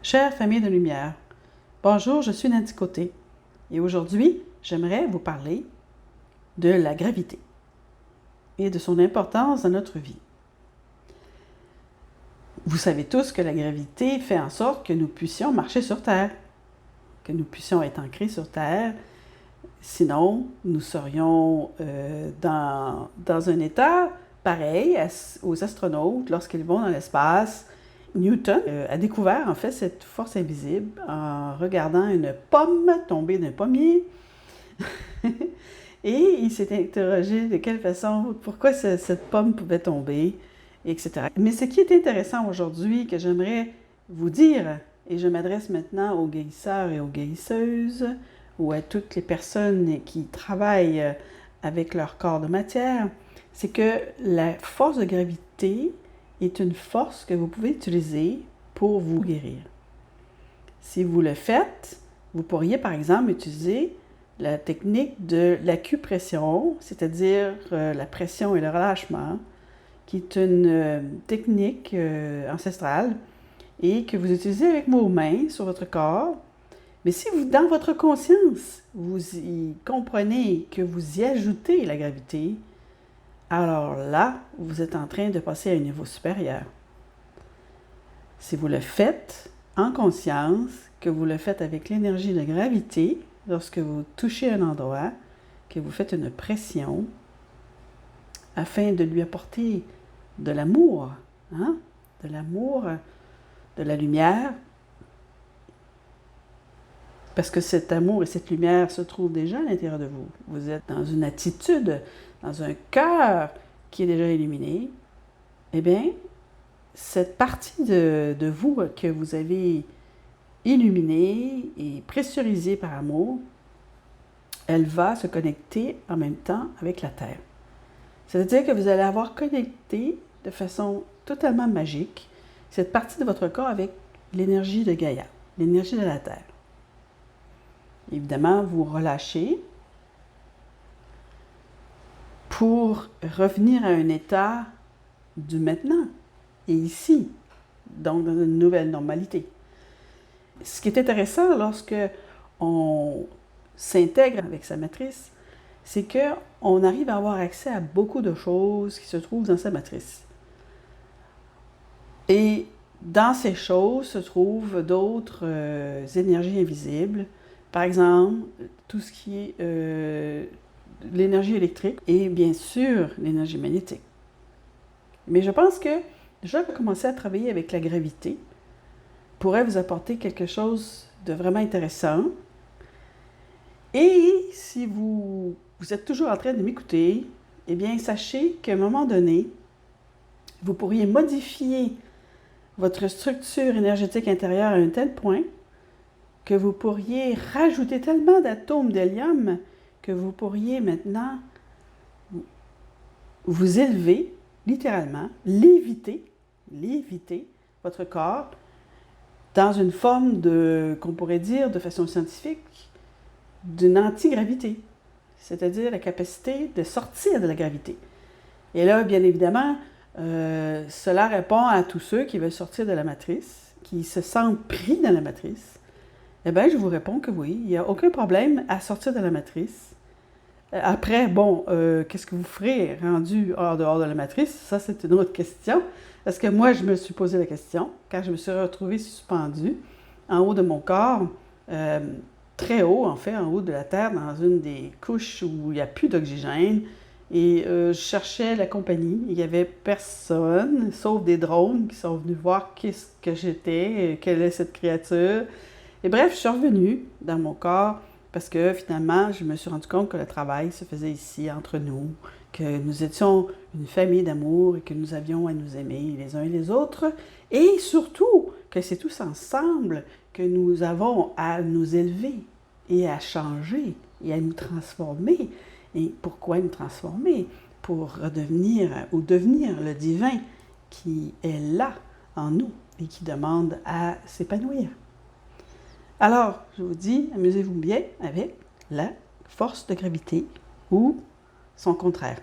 Chère famille de lumière, bonjour, je suis Nancy Côté et aujourd'hui, j'aimerais vous parler de la gravité et de son importance dans notre vie. Vous savez tous que la gravité fait en sorte que nous puissions marcher sur Terre, que nous puissions être ancrés sur Terre. Sinon, nous serions dans un état pareil aux astronautes lorsqu'ils vont dans l'espace. Newton a découvert en fait cette force invisible en regardant une pomme tomber d'un pommier. Et il s'est interrogé de quelle façon, pourquoi cette pomme pouvait tomber, etc. Mais ce qui est intéressant aujourd'hui, que j'aimerais vous dire, et je m'adresse maintenant aux guérisseurs et aux guérisseuses, ou à toutes les personnes qui travaillent avec leur corps de matière, c'est que la force de gravité est une force que vous pouvez utiliser pour vous guérir. Si vous le faites, vous pourriez par exemple utiliser la technique de l'acupression, c'est-à-dire la pression et le relâchement, qui est une technique ancestrale et que vous utilisez avec vos mains sur votre corps. Mais si vous, dans votre conscience, vous y comprenez que vous y ajoutez la gravité, alors là, vous êtes en train de passer à un niveau supérieur. Si vous le faites en conscience, que vous le faites avec l'énergie de gravité, lorsque vous touchez un endroit, que vous faites une pression, afin de lui apporter de l'amour, de l'amour, de la lumière, parce que cet amour et cette lumière se trouvent déjà à l'intérieur de vous. Vous êtes dans une attitude, dans un cœur qui est déjà illuminé. Eh bien, cette partie de vous que vous avez illuminée et pressurisée par amour, elle va se connecter en même temps avec la Terre. C'est-à-dire que vous allez avoir connecté de façon totalement magique cette partie de votre corps avec l'énergie de Gaïa, l'énergie de la Terre. Évidemment, vous relâchez pour revenir à un état du maintenant et ici, donc dans une nouvelle normalité. Ce qui est intéressant lorsque on s'intègre avec sa matrice, c'est qu'on arrive à avoir accès à beaucoup de choses qui se trouvent dans sa matrice. Et dans ces choses se trouvent d'autres énergies invisibles. Par exemple, tout ce qui est l'énergie électrique et bien sûr l'énergie magnétique. Mais je pense que déjà commencer à travailler avec la gravité pourrait vous apporter quelque chose de vraiment intéressant. Et si vous êtes toujours en train de m'écouter, eh bien sachez qu'à un moment donné, vous pourriez modifier votre structure énergétique intérieure à un tel point que vous pourriez rajouter tellement d'atomes d'hélium que vous pourriez maintenant vous élever, littéralement, léviter votre corps dans une forme qu'on pourrait dire de façon scientifique, d'une antigravité, c'est-à-dire la capacité de sortir de la gravité. Et là, bien évidemment, cela répond à tous ceux qui veulent sortir de la matrice, qui se sentent pris dans la matrice. Eh bien, je vous réponds que oui, il n'y a aucun problème à sortir de la matrice. Après, bon, qu'est-ce que vous ferez rendu hors de la matrice? Ça, c'est une autre question. Parce que moi, je me suis posé la question quand je me suis retrouvée suspendue en haut de mon corps, très haut, en fait, en haut de la Terre, dans une des couches où il n'y a plus d'oxygène. Et je cherchais la compagnie. Il n'y avait personne, sauf des drones qui sont venus voir qu'est-ce que j'étais, quelle est cette créature. Et bref, je suis revenue dans mon corps parce que finalement, je me suis rendu compte que le travail se faisait ici, entre nous, que nous étions une famille d'amour et que nous avions à nous aimer les uns et les autres. Et surtout, que c'est tous ensemble que nous avons à nous élever et à changer et à nous transformer. Et pourquoi nous transformer? Pour redevenir ou devenir le divin qui est là en nous et qui demande à s'épanouir. Alors, je vous dis, amusez-vous bien avec la force de gravité ou son contraire.